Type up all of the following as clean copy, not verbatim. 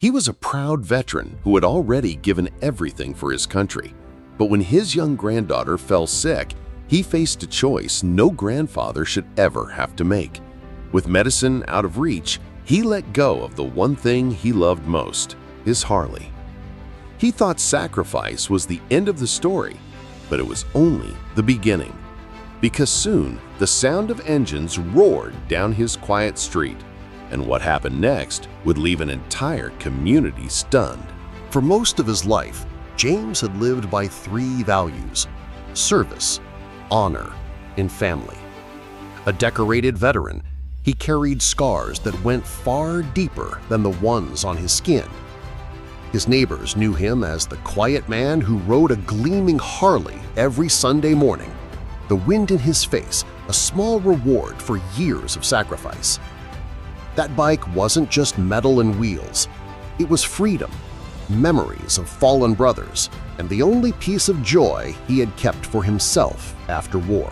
He was a proud veteran who had already given everything for his country. But when his young granddaughter fell sick, he faced a choice no grandfather should ever have to make. With medicine out of reach, he let go of the one thing he loved most, his Harley. He thought sacrifice was the end of the story, but it was only the beginning. Because soon, the sound of engines roared down his quiet street, and what happened next would leave an entire community stunned. For most of his life, James had lived by three values: service, honor, and family. A decorated veteran, he carried scars that went far deeper than the ones on his skin. His neighbors knew him as the quiet man who rode a gleaming Harley every Sunday morning, the wind in his face a small reward for years of sacrifice. That bike wasn't just metal and wheels. It was freedom, memories of fallen brothers, and the only piece of joy he had kept for himself after war.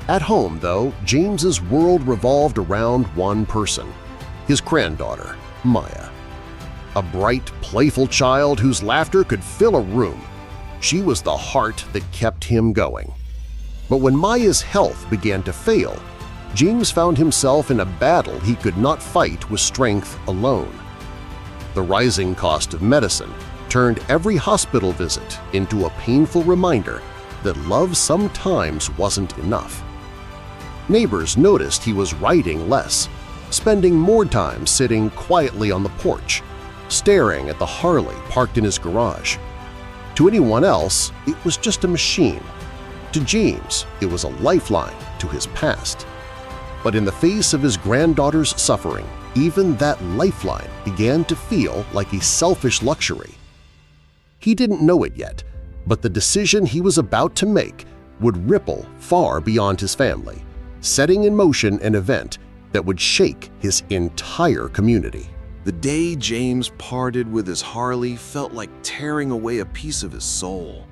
At home, though, James's world revolved around one person, his granddaughter, Maya. A bright, playful child whose laughter could fill a room. She was the heart that kept him going. But when Maya's health began to fail, James found himself in a battle he could not fight with strength alone. The rising cost of medicine turned every hospital visit into a painful reminder that love sometimes wasn't enough. Neighbors noticed he was writing less, spending more time sitting quietly on the porch, staring at the Harley parked in his garage. To anyone else, it was just a machine. To James, it was a lifeline to his past. But in the face of his granddaughter's suffering, even that lifeline began to feel like a selfish luxury. He didn't know it yet, but the decision he was about to make would ripple far beyond his family, setting in motion an event that would shake his entire community. The day James parted with his Harley felt like tearing away a piece of his soul.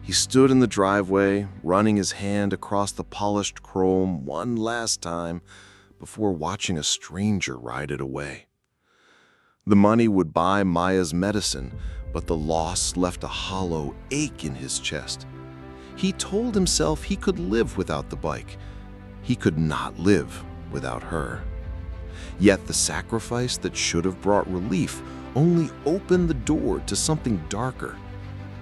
He stood in the driveway, running his hand across the polished chrome one last time before watching a stranger ride it away. The money would buy Maya's medicine, but the loss left a hollow ache in his chest. He told himself he could live without the bike. He could not live without her. Yet the sacrifice that should have brought relief only opened the door to something darker.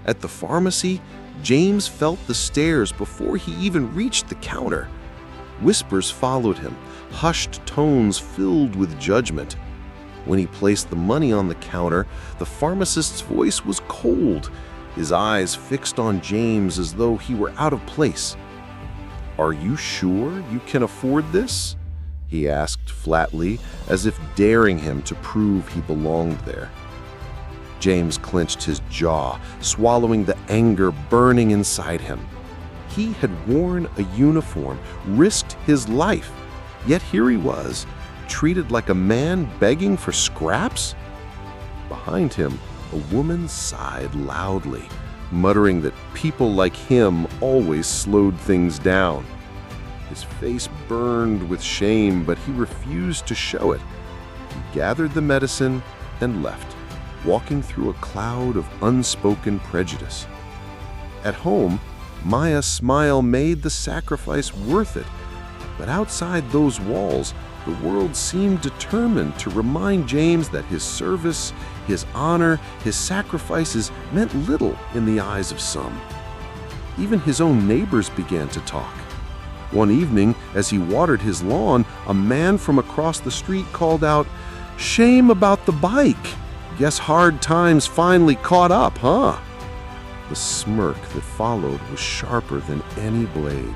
At the pharmacy, James felt the stares before he even reached the counter. Whispers followed him, hushed tones filled with judgment. When he placed the money on the counter, the pharmacist's voice was cold, his eyes fixed on James as though he were out of place. "Are you sure you can afford this?" he asked flatly, as if daring him to prove he belonged there. James clenched his jaw, swallowing the anger burning inside him. He had worn a uniform, risked his life, yet here he was, treated like a man begging for scraps? Behind him, a woman sighed loudly, muttering that people like him always slowed things down. His face burned with shame, but he refused to show it. He gathered the medicine and left, walking through a cloud of unspoken prejudice. At home, Maya's smile made the sacrifice worth it, but outside those walls, the world seemed determined to remind James that his service, his honor, his sacrifices meant little in the eyes of some. Even his own neighbors began to talk. One evening, as he watered his lawn, a man from across the street called out, "Shame about the bike. Guess hard times finally caught up, huh?" The smirk that followed was sharper than any blade.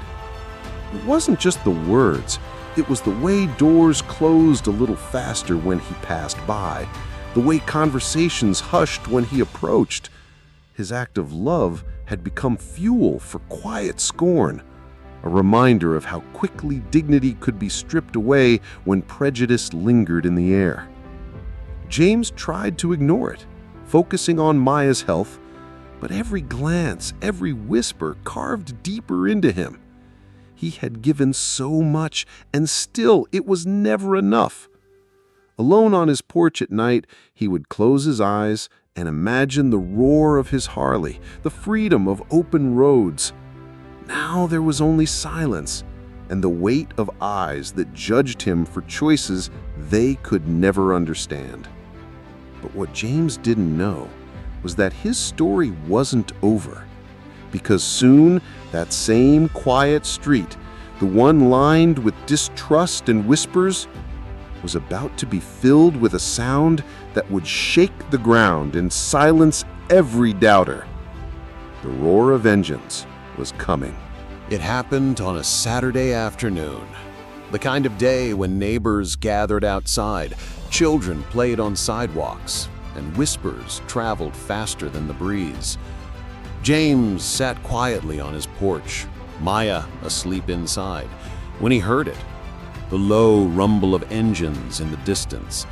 It wasn't just the words, it was the way doors closed a little faster when he passed by, the way conversations hushed when he approached. His act of love had become fuel for quiet scorn, a reminder of how quickly dignity could be stripped away when prejudice lingered in the air. James tried to ignore it, focusing on Maya's health, but every glance, every whisper carved deeper into him. He had given so much, and still it was never enough. Alone on his porch at night, he would close his eyes and imagine the roar of his Harley, the freedom of open roads. Now there was only silence and the weight of eyes that judged him for choices they could never understand. But what James didn't know was that his story wasn't over, because soon that same quiet street, the one lined with distrust and whispers, was about to be filled with a sound that would shake the ground and silence every doubter. The roar of engines was coming. It happened on a Saturday afternoon, the kind of day when neighbors gathered outside, children played on sidewalks, and whispers traveled faster than the breeze. James sat quietly on his porch, Maya asleep inside, when he heard it, the low rumble of engines in the distance.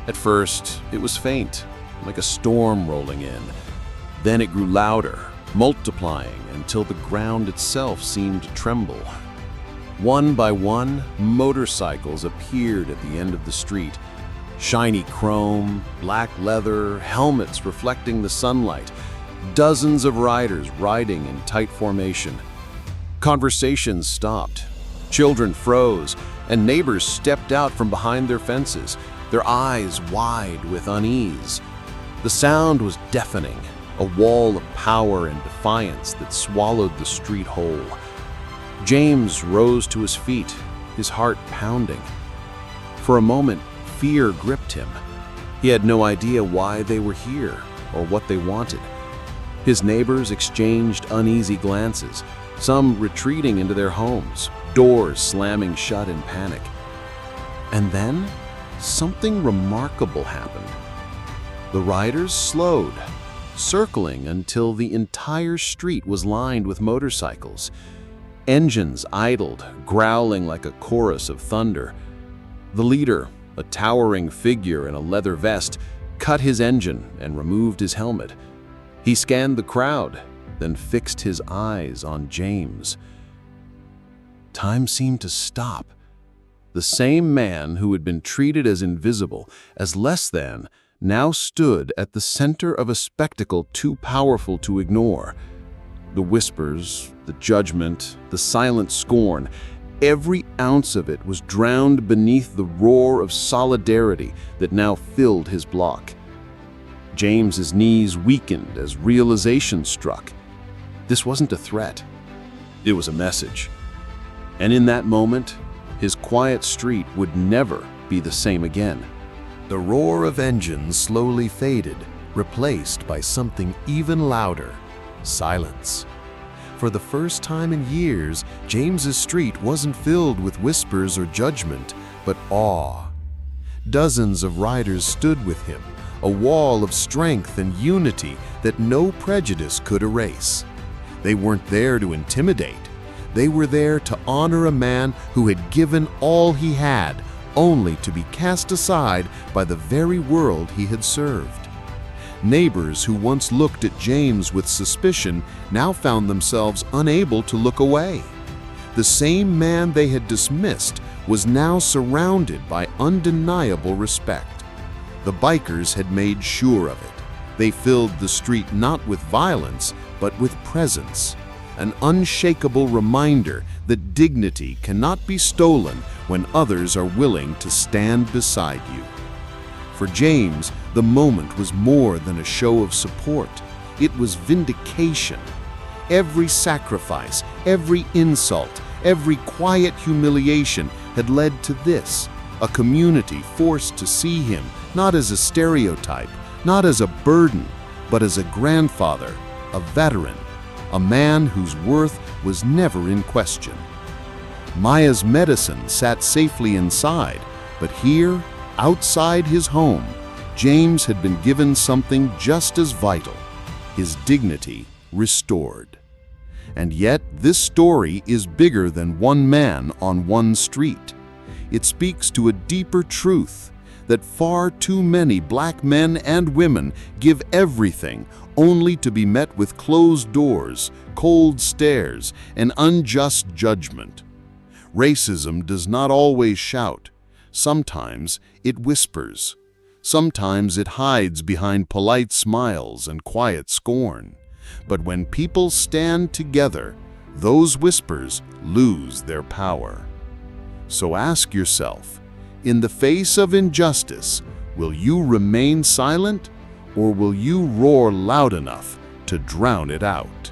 At first, it was faint, like a storm rolling in. Then it grew louder, multiplying until the ground itself seemed to tremble. One by one, motorcycles appeared at the end of the street. Shiny chrome, black leather, helmets reflecting the sunlight, dozens of riders riding in tight formation. Conversations stopped. Children froze, and neighbors stepped out from behind their fences, their eyes wide with unease. The sound was deafening, a wall of power and defiance that swallowed the street whole. James rose to his feet, his heart pounding. For a moment, fear gripped him. He had no idea why they were here or what they wanted. His neighbors exchanged uneasy glances, some retreating into their homes, doors slamming shut in panic. And then, something remarkable happened. The riders slowed, circling until the entire street was lined with motorcycles. Engines idled, growling like a chorus of thunder. The leader, a towering figure in a leather vest, cut his engine and removed his helmet. He scanned the crowd, then fixed his eyes on James. Time seemed to stop. The same man who had been treated as invisible, as less than, now stood at the center of a spectacle too powerful to ignore. The whispers, the judgment, the silent scorn, every ounce of it was drowned beneath the roar of solidarity that now filled his block. James's knees weakened as realization struck. This wasn't a threat. It was a message. And in that moment, his quiet street would never be the same again. The roar of engines slowly faded, replaced by something even louder: silence. For the first time in years, James's street wasn't filled with whispers or judgment, but awe. Dozens of riders stood with him, a wall of strength and unity that no prejudice could erase. They weren't there to intimidate. They were there to honor a man who had given all he had, only to be cast aside by the very world he had served. Neighbors who once looked at James with suspicion now found themselves unable to look away. The same man they had dismissed was now surrounded by undeniable respect. The bikers had made sure of it. They filled the street not with violence, but with presence, an unshakable reminder that dignity cannot be stolen when others are willing to stand beside you. For James, the moment was more than a show of support. It was vindication. Every sacrifice, every insult, every quiet humiliation had led to this, a community forced to see him not as a stereotype, not as a burden, but as a grandfather, a veteran, a man whose worth was never in question. Maya's medicine sat safely inside, but here, outside his home, James had been given something just as vital: his dignity restored. And yet, this story is bigger than one man on one street. It speaks to a deeper truth, that far too many black men and women give everything only to be met with closed doors, cold stares, and unjust judgment. Racism does not always shout. Sometimes it whispers. Sometimes it hides behind polite smiles and quiet scorn. But when people stand together, those whispers lose their power. So ask yourself, in the face of injustice, will you remain silent, or will you roar loud enough to drown it out?